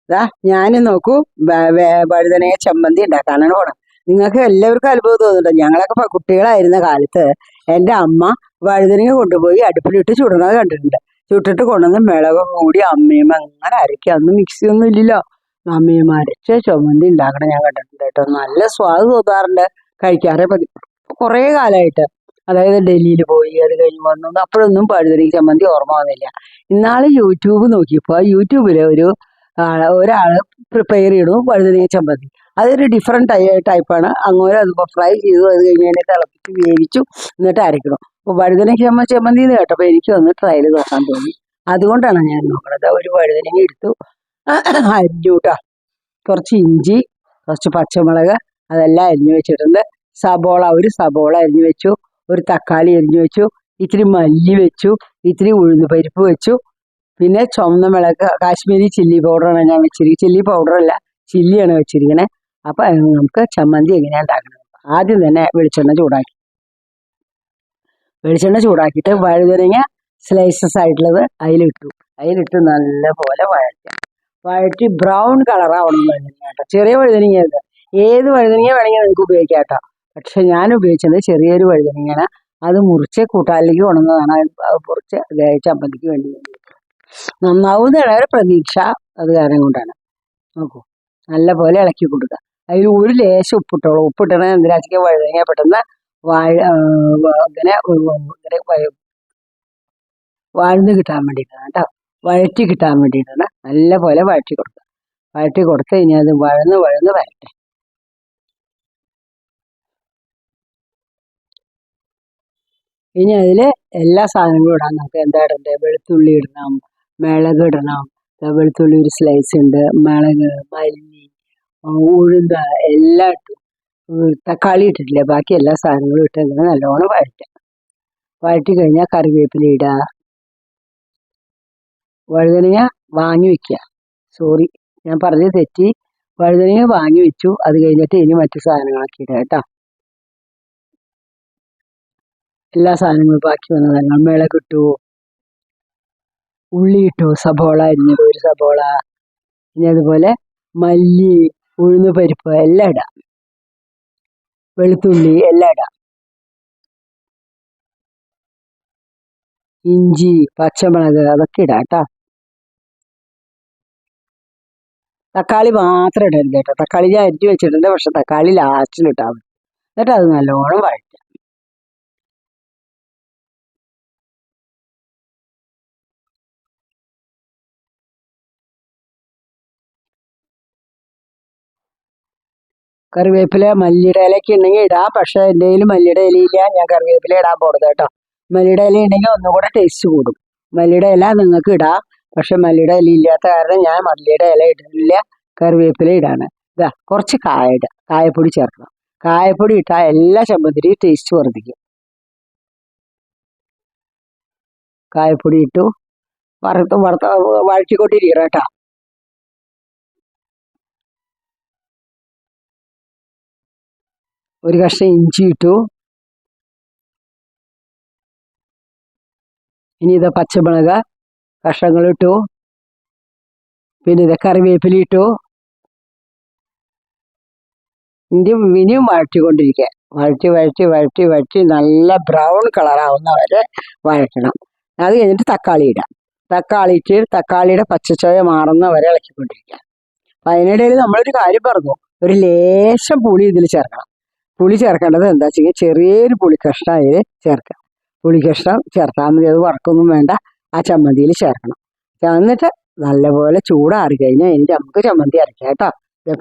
ഇതാ ഞാനും നോക്കൂ വഴുതനങ്ങ ചമ്മന്തി ഉണ്ടാക്കാനാണ് പോണത്. നിങ്ങൾക്ക് എല്ലാവർക്കും അത്ഭുതം തോന്നുന്നുണ്ടോ? ഞങ്ങളൊക്കെ കുട്ടികളായിരുന്ന കാലത്ത് എൻ്റെ അമ്മ വഴുതനങ്ങ കൊണ്ടുപോയി അടുപ്പിലിട്ട് ചുടുന്നത് കണ്ടിട്ടുണ്ട്. ചുട്ടിട്ട് കൊണ്ടുവന്ന് മിളക് കൂടി അമ്മയും അങ്ങനെ അരയ്ക്കുക. അന്ന് മിക്സി ഒന്നും ഇല്ലല്ലോ. അമ്മയും അരച്ച് ചമ്മന്തി ഉണ്ടാക്കണം ഞാൻ കണ്ടിട്ടുണ്ട് കേട്ടോ. നല്ല സ്വാദ് തോന്നാറുണ്ട്. കഴിക്കാറേ പതി കുറേ കാലമായിട്ട്, അതായത് ഡൽഹിയിൽ പോയി അത് കഴിഞ്ഞ് വന്നു അപ്പോഴൊന്നും വഴുതനങ്ങ ചമ്മന്തി ഓർമ്മ വന്നില്ല. ഇന്നാള് യൂട്യൂബ് നോക്കിയപ്പോൾ യൂട്യൂബിൽ ഒരാള് പ്രിപ്പയർ ചെയ്യണു വഴുതനങ്ങ ചമ്മന്തി. അതൊരു ഡിഫറെൻറ്റ് ടൈപ്പാണ്. അങ്ങനെ അത് ഫ്രൈ ചെയ്തു, അത് കഴിഞ്ഞ് അതിനെ തിളപ്പിച്ച് വേവിച്ചു, എന്നിട്ട് അരയ്ക്കണം. അപ്പോൾ വഴുതനങ്ങ ചമ്മന്തി എന്ന് കേട്ടപ്പോൾ എനിക്ക് ഒന്ന് ട്രയൽ നോക്കാൻ തോന്നി. അതുകൊണ്ടാണ് ഞാൻ നോക്കണത്. ഒരു വഴുതനങ്ങ എടുത്തു, അരിഞ്ഞൂട്ടാ. കുറച്ച് ഇഞ്ചി, കുറച്ച് പച്ചമുളക്, അതെല്ലാം അരിഞ്ഞു വെച്ചിട്ടുണ്ട്. ഒരു സബോള അരിഞ്ഞു വെച്ചു, ഒരു തക്കാളി അരിഞ്ഞു വെച്ചു, ഇത്തിരി മല്ലി വെച്ചു, ഇത്തിരി ഉഴുന്ന് പരിപ്പ് വെച്ചു, പിന്നെ ചുവന്ന മിളക്, കാശ്മീരി ചില്ലി പൗഡറാണ് ഞാൻ വെച്ചിരിക്കുന്നത്. ചില്ലി പൗഡറല്ല, ചില്ലിയാണ് വെച്ചിരിക്കണേ. അപ്പം നമുക്ക് ചമ്മന്തി എങ്ങനെയാണ് ഉണ്ടാക്കുന്നത്? ആദ്യം തന്നെ വെളിച്ചെണ്ണ ചൂടാക്കിയിട്ട് വഴുതനങ്ങ സ്ലൈസസ് ആയിട്ടുള്ളത് അതിലിട്ട് നല്ലപോലെ വഴറ്റി ബ്രൗൺ കളറാവണം വഴുതനങ്ങ കേട്ടോ. ചെറിയ വഴുതനങ്ങ ഇത്, ഏത് വഴുതനങ്ങ വേണമെങ്കിൽ നിങ്ങൾക്ക് ഉപയോഗിക്കാം കേട്ടോ. പക്ഷെ ഞാൻ ഉപയോഗിച്ചത് ചെറിയൊരു വഴുതനങ്ങയാണ്. അത് മുറിച്ച് കൂട്ടാനിലേക്ക് കൊണ്ടുവന്നതാണ്. അത് മുറിച്ച് ചമ്മന്തിക്ക് വേണ്ടി നന്നാവുന്നതാണ് ഒരു പ്രതീക്ഷ. അത് കാരണം കൊണ്ടാണ്. നോക്കൂ, നല്ല പോലെ ഇളക്കി കൊടുക്കുക. അതിൽ ഒരു ലേശം ഉപ്പിട്ടോളൂ. ഉപ്പിട്ടണ എന്തിനാച്ചിക്ക് വഴുതനങ്ങ പെട്ടെന്ന് ഇങ്ങനെ വാഴ്ന്ന് കിട്ടാൻ വേണ്ടിയിട്ടാണ് കേട്ടോ. വഴറ്റി കിട്ടാൻ വേണ്ടിയിട്ടാണ്. നല്ല പോലെ വഴറ്റി കൊടുത്ത് ഇനി അത് വഴന്ന് വരട്ടെ. ഇനി അതിൽ എല്ലാ സാധനങ്ങളും ഇടാം. നമുക്ക് എന്താ ഇടണ്ടേ? വെളുത്തുള്ളി ഇടണം, മിളക് ഇടണം. വെളുത്തുള്ളി ഒരു സ്ലൈസ് ഉണ്ട്, മിളക്, മല്ലി, ഉഴുന്ന് എല്ലാം ഇട്ടു. തക്കാളി ഇട്ടിട്ടില്ല. ബാക്കി എല്ലാ സാധനങ്ങളും ഇട്ട് ഇങ്ങനെ നല്ലോണം വഴറ്റി കഴിഞ്ഞാൽ കറിവേപ്പില ഇടുക. വഴുതനങ്ങ വാങ്ങി വെക്കുക. സോറി, ഞാൻ പറഞ്ഞത് തെറ്റി. വഴുതനങ്ങ വാങ്ങി വെച്ചു. അത് കഴിഞ്ഞിട്ട് ഇനി മറ്റു സാധനങ്ങളൊക്കെ ഇടുക കേട്ടോ. എല്ലാ സാധനങ്ങളും ബാക്കി വന്നതല്ല. മിളകിട്ടു, ഉള്ളി ഇട്ടു, സബോള അരിഞ്ഞത് ഒരു സബോള, ഇനി അതുപോലെ മല്ലി, ഉഴുന്ന് പരിപ്പ് എല്ലാം ഇടാം, വെളുത്തുള്ളി എല്ലാം ഇടാം, ഇഞ്ചി, പച്ചമുളക് അതൊക്കെ ഇടാം കേട്ടോ. തക്കാളി മാത്രം ഇടരുത് കേട്ടോ. തക്കാളി ഞാൻ അരിഞ്ഞു വെച്ചിട്ടുണ്ട്, പക്ഷെ തക്കാളി ലാസ്റ്റിലിട്ടാൽ മതി. എന്നിട്ട് അത് നല്ലോണം വഴറ്റുക. കറിവേപ്പില, മല്ലിയുടെ ഇലയ്ക്ക് ഉണ്ടെങ്കിൽ ഇടാം. പക്ഷെ എൻ്റെ കയ്യിൽ മല്ലിയുടെ ഇലയില്ല. ഞാൻ കറിവേപ്പില ഇടാൻ പോണത് കേട്ടോ. മല്ലിയുടെ ഇല ഉണ്ടെങ്കിൽ ഒന്നുകൂടെ ടേസ്റ്റ് കൂടും. മല്ലിയുടെ ഇല നിങ്ങൾക്ക് ഇടാം. പക്ഷെ മല്ലിയുടെ ഇല ഇല്ലാത്ത കാരണം ഞാൻ മല്ലിയുടെ ഇല ഇടുന്നില്ല, കറിവേപ്പില ഇടാണ്. ഇതാ കുറച്ച് കായപ്പൊടി ചേർക്കണം. കായപ്പൊടി ഇട്ടാൽ എല്ലാ ചമ്മന്തിയും ടേസ്റ്റ് വർദ്ധിക്കും. കായപ്പൊടി ഇട്ടു, വഴറ്റിക്കൊണ്ടിരിക്കണം കേട്ടോ. ഒരു കഷ്ണം ഇഞ്ചി ഇട്ടു. ഇനി ഇത് പച്ചമുളക് കഷ്ണങ്ങളിട്ടു. പിന്നെ ഇത് കറിവേപ്പില ഇട്ടു. ഇനിയും വഴറ്റിക്കൊണ്ടിരിക്കുക. വഴറ്റി നല്ല ബ്രൗൺ കളറാവുന്ന വരെ വഴറ്റണം. അത് കഴിഞ്ഞിട്ട് തക്കാളി ഇടാം. തക്കാളിയുടെ പച്ചച്ചോയ മാറുന്ന വരെ ഇളക്കിക്കൊണ്ടിരിക്കുക. അപ്പം അതിനിടയിൽ നമ്മളൊരു കാര്യം പറഞ്ഞു, ഒരു ലേശം പുളി ഇതിൽ ചേർക്കണം. പുളി ചേർക്കേണ്ടത് എന്താ വെച്ചാൽ ചെറിയൊരു പുളിക്കഷ്ണം അതിൽ ചേർക്കാം. പുളിക്കഷ്ണം ചേർത്താൽ മതി. അത് വറക്കൊന്നും വേണ്ട, ആ ചമ്മന്തിയിൽ ചേർക്കണം. എന്നിട്ട് നല്ലപോലെ ചൂടാറി കഴിഞ്ഞാൽ നമുക്ക് ചമ്മന്തി അരയ്ക്കാം കേട്ടോ.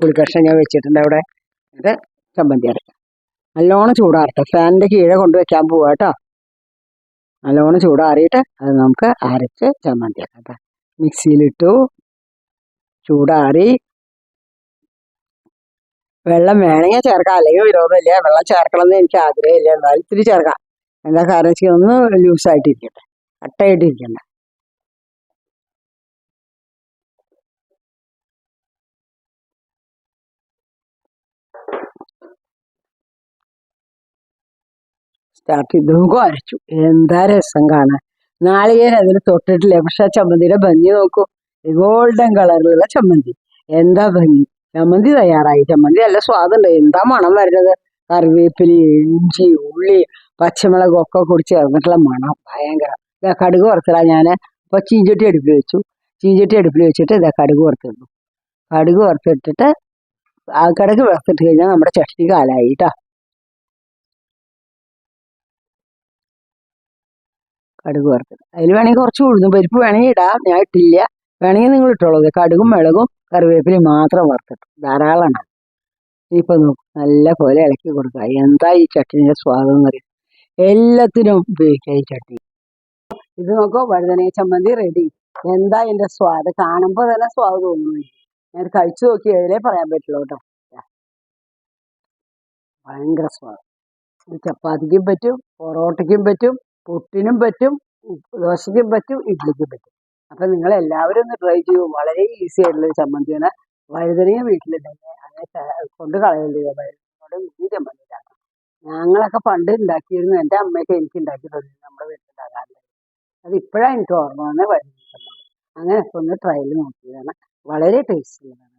പുളിക്കഷ്ണം ഞാൻ വെച്ചിട്ടുണ്ട് അവിടെ. ഇത് ചമ്മന്തി അരയ്ക്കാം. നല്ലോണം ചൂടാറട്ടെ. ഫാനിൻ്റെ കീഴെ കൊണ്ട് വെക്കാൻ പോവാ കേട്ടോ. നല്ലോണം ചൂടാറിയിട്ട് അത് നമുക്ക് അരച്ച് ചമ്മന്തി ആക്കാം കേട്ടോ. മിക്സിയിലിട്ടു, ചൂടാറി. വെള്ളം വേണമെങ്കിൽ ചേർക്കാം, അല്ലെങ്കിൽ വിരോധമില്ല. വെള്ളം ചേർക്കണമെന്ന് എനിക്ക് ആഗ്രഹമില്ല, എന്നാലും ഇത്തിരി ചേർക്കാം. എന്താ കാരണം വെച്ചാൽ ഒന്ന് ലൂസായിട്ടിരിക്കട്ടെ, കട്ടയായിട്ടിരിക്കണ്ട. സ്റ്റാർട്ട് ചെയ്ത് നോക്കും. അരച്ചു. എന്താ രസം കാണാൻ. നാളികേരം അതിൽ തൊട്ടിട്ടില്ല, പക്ഷെ ആ ചമ്മന്തിയുടെ ഭംഗി നോക്കൂ. ഗോൾഡൻ കളറിലുള്ള ചമ്മന്തി. എന്താ ഭംഗി. ചമ്മന്തി തയ്യാറായി. ചമ്മന്തി നല്ല സ്വാദുണ്ട്. എന്താ മണം വരുന്നത്. കറിവേപ്പിലി, ഇഞ്ചി, ഉള്ളി, പച്ചമുളകും ഒക്കെ കൂടി ചേർന്നിട്ടുള്ള മണം ഭയങ്കര. ഇതാ കടുക് വറുത്തിടാൻ ഞാൻ ഇപ്പൊ ചീഞ്ചട്ടി അടുപ്പിൽ വെച്ചു. ചീഞ്ചട്ടി അടുപ്പിൽ വെച്ചിട്ട് ഇതാ കടുക് വറുത്തിടുന്നു. കടുക് വറുത്തിട്ടിട്ട് ആ കടുക് വറുത്തിട്ട് കഴിഞ്ഞാൽ നമ്മുടെ ചട്നി കാലായി കേട്ടോ. കടുക് വറുത്തിട്ട് അതിൽ വേണമെങ്കിൽ കുറച്ച് ഉഴുന്ന് പരിപ്പ് വേണമെങ്കിൽ ഇടാം. ഞാൻ ഇട്ടില്ല. വേണമെങ്കിൽ നിങ്ങൾ ഇട്ടോളൂ. കടുകും മുളകും കറിവേപ്പിലയും മാത്രം വറുത്തിട്ടു. ധാരാളമാണ്. ഇനിയിപ്പോൾ നോക്കും നല്ല പോലെ ഇളക്കി കൊടുക്കുക. എന്താ ഈ ചട്നിയുടെ സ്വാദം എന്ന് അറിയാം. എല്ലാത്തിനും ഉപയോഗിക്കാം ഈ ചട്നി. ഇത് നോക്കൂ, വഴുതനങ്ങ ചമ്മന്തി റെഡി. എന്താ ഇതിന്റെ സ്വാദ്. കാണുമ്പോൾ തന്നെ സ്വാദ് തോന്നുന്നു. ഞാൻ കഴിച്ചു നോക്കിയതിലേ പറയാൻ പറ്റുള്ളൂ കേട്ടോ. ഭയങ്കര സ്വാദ്. ഇത് ചപ്പാത്തിക്കും പറ്റും, പൊറോട്ടയ്ക്കും പറ്റും, പുട്ടിനും പറ്റും, ദോശയ്ക്കും പറ്റും, ഇഡ്ഡലിക്കും പറ്റും. അപ്പം നിങ്ങൾ എല്ലാവരും ഒന്ന് ട്രൈ ചെയ്യൂ. വളരെ ഈസി ആയിട്ടുള്ള ചമ്മന്തിയാണ്. വഴുതനങ്ങ വീട്ടിലുണ്ടെങ്കിൽ അങ്ങനെ കൊണ്ട് കളയരുത്. വഴുതനയോട് ഈ ചമ്മന്തി ഉണ്ടാക്കണം. ഞങ്ങളൊക്കെ പണ്ട് ഉണ്ടാക്കിയിരുന്നു. എൻ്റെ അമ്മയൊക്കെ എനിക്ക് ഉണ്ടാക്കി തന്നു. നമ്മുടെ വീട്ടിലുണ്ടാകാറില്ല. അത് ഇപ്പോഴാണ് എനിക്ക് ഓർമ്മ വന്നത്. വഴുതനങ്ങ ചമ്മന്തി അങ്ങനെ ഒക്കെ ഒന്ന് ട്രയൽ നോക്കിയതാണ്. വളരെ ടേസ്റ്റിയാണ്.